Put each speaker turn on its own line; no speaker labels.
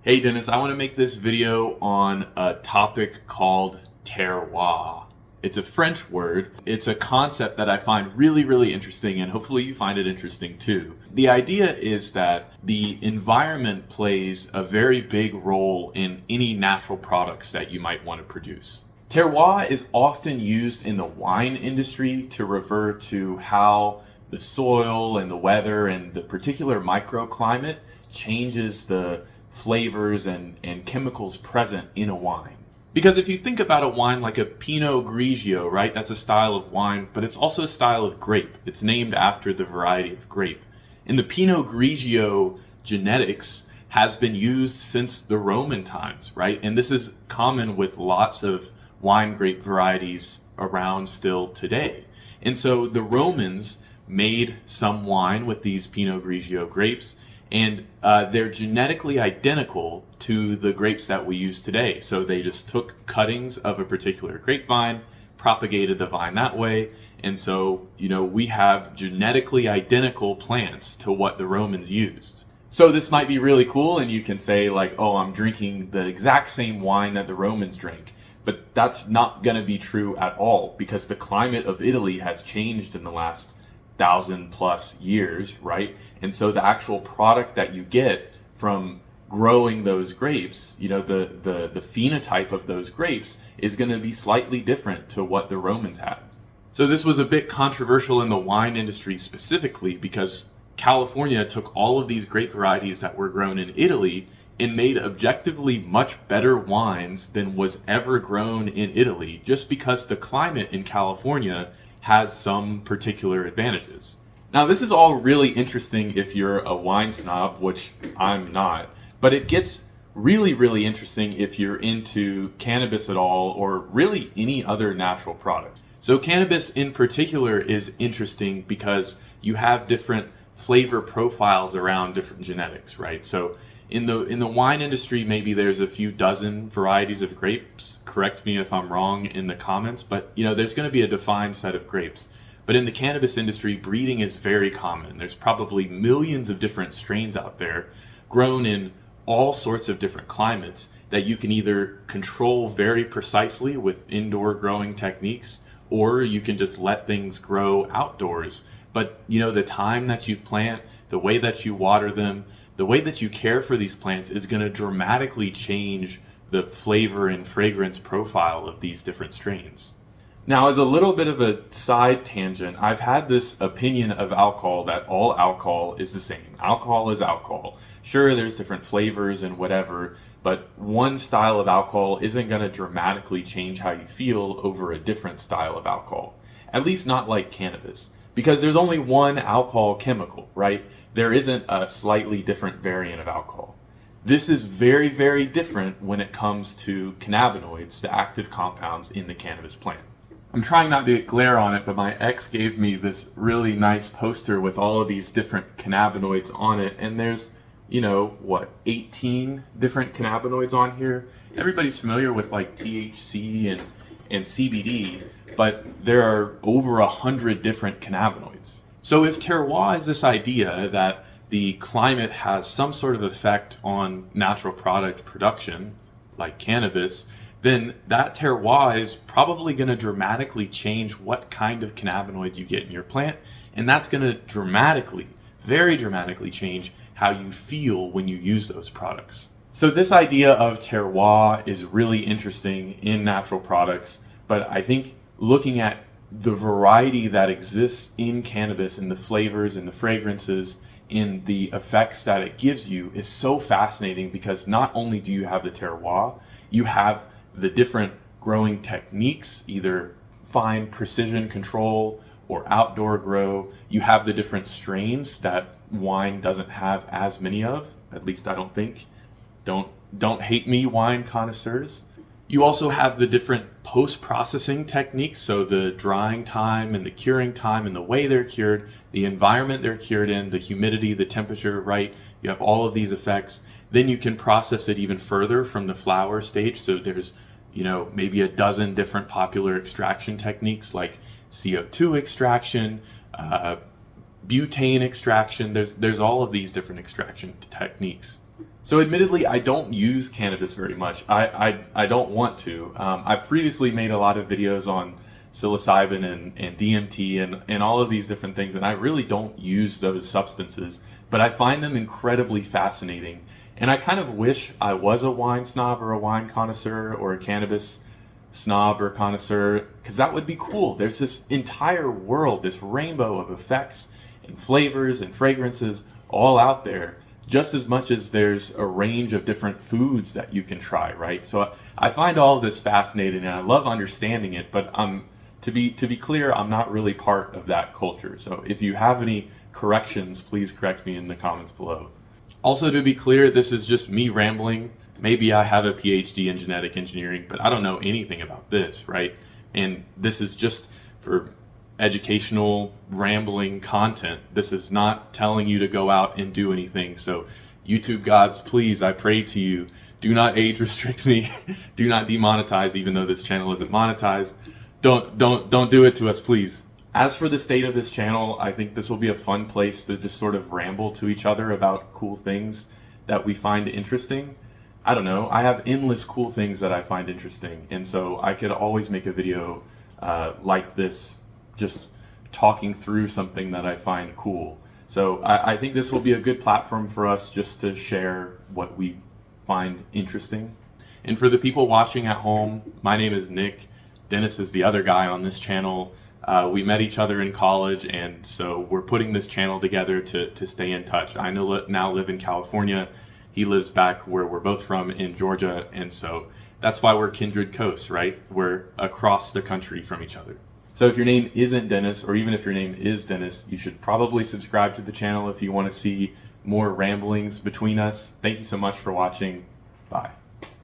Hey Dennis, I want to make this video on a topic called terroir. It's a French word. It's a concept that I find really interesting, and hopefully you find it interesting too. The idea is that the environment plays a very big role in any natural products that you might want to produce. Terroir is often used in the wine industry to refer to how the soil and the weather and the particular microclimate changes the flavors and chemicals present in a wine. Because if you think about a wine like a Pinot Grigio, right, that's a style of wine, but it's also a style of grape. It's named after the variety of grape. And the Pinot Grigio genetics has been used since the Roman times, right? And this is common with lots of wine grape varieties around still today. And so the Romans made some wine with these Pinot Grigio grapes, and they're genetically identical to the grapes that we use today. So they just took cuttings of a particular grapevine, propagated the vine that way, and so, we have genetically identical plants to what the Romans used. So this might be really cool, and you can say like, oh, I'm drinking the exact same wine that the Romans drank. But that's not going to be true at all, because the climate of Italy has changed in the last 1,000+ years, right? And so the actual product that you get from growing those grapes, the phenotype of those grapes is going to be slightly different to what the Romans had. So this was a bit controversial in the wine industry specifically, because California took all of these grape varieties that were grown in Italy and made objectively much better wines than was ever grown in Italy, just because the climate in California has some particular advantages. Now, this is all really interesting if you're a wine snob, which I'm not, but it gets really interesting if you're into cannabis at all, or really any other natural product. So cannabis in particular is interesting because you have different flavor profiles around different genetics, right? So in the wine industry, maybe there's a few dozen varieties of grapes. Correct me if I'm wrong in the comments, but there's going to be a defined set of grapes. But in the cannabis industry, breeding is very common. There's probably millions of different strains out there grown in all sorts of different climates that you can either control very precisely with indoor growing techniques, or you can just let things grow outdoors. But the time that you plant, the way that you water them, the way that you care for these plants is going to dramatically change the flavor and fragrance profile of these different strains. Now, as a little bit of a side tangent, I've had this opinion of alcohol that all alcohol is the same. Alcohol is alcohol. Sure, there's different flavors and whatever, but one style of alcohol isn't going to dramatically change how you feel over a different style of alcohol. At least not like cannabis. Because there's only one alcohol chemical, right? There isn't a slightly different variant of alcohol. This is very different when it comes to cannabinoids, the active compounds in the cannabis plant. I'm trying not to get glare on it, but my ex gave me this really nice poster with all of these different cannabinoids on it, and there's 18 different cannabinoids on here. Everybody's familiar with like THC and CBD, but there are over 100 different cannabinoids. So if terroir is this idea that the climate has some sort of effect on natural product production, like cannabis, then that terroir is probably going to dramatically change what kind of cannabinoids you get in your plant, and that's going to very dramatically change how you feel when you use those products. So this idea of terroir is really interesting in natural products, but I think looking at the variety that exists in cannabis and the flavors and the fragrances in the effects that it gives you is so fascinating, because not only do you have the terroir, you have the different growing techniques, either fine precision control or outdoor grow. You have the different strains that wine doesn't have as many of, at least I don't think. Don't hate me, wine connoisseurs. You also have the different post-processing techniques, so the drying time and the curing time and the way they're cured, the environment they're cured in, the humidity, the temperature, right? You have all of these effects. Then you can process it even further from the flower stage. So there's, maybe a dozen different popular extraction techniques like CO2 extraction, butane extraction. There's all of these different extraction techniques. So admittedly, I don't use cannabis very much. I don't want to. I've previously made a lot of videos on psilocybin and DMT and all of these different things, and I really don't use those substances, but I find them incredibly fascinating. And I kind of wish I was a wine snob or a wine connoisseur or a cannabis snob or connoisseur, because that would be cool. There's this entire world, this rainbow of effects and flavors and fragrances all out there, just as much as there's a range of different foods that you can try, right? So I find all of this fascinating and I love understanding it, but to be clear, I'm not really part of that culture. So if you have any corrections, please correct me in the comments below. Also, to be clear, this is just me rambling. Maybe I have a PhD in genetic engineering, but I don't know anything about this, right? And this is just for educational rambling content. This is not telling you to go out and do anything. So YouTube gods, please, I pray to you, do not age restrict me. Do not demonetize, even though this channel isn't monetized. Don't do it to us, please. As for the state of this channel, I think this will be a fun place to just sort of ramble to each other about cool things that we find interesting. I don't know, I have endless cool things that I find interesting, and so I could always make a video like this, just talking through something that I find cool. So I think this will be a good platform for us just to share what we find interesting. And for the people watching at home, my name is Nick. Dennis is the other guy on this channel. We met each other in college, and so we're putting this channel together to stay in touch. I now live in California. He lives back where we're both from in Georgia, and so that's why we're kindred coasts, right? We're across the country from each other. So if your name isn't Dennis, or even if your name is Dennis, you should probably subscribe to the channel if you want to see more ramblings between us. Thank you so much for watching. Bye.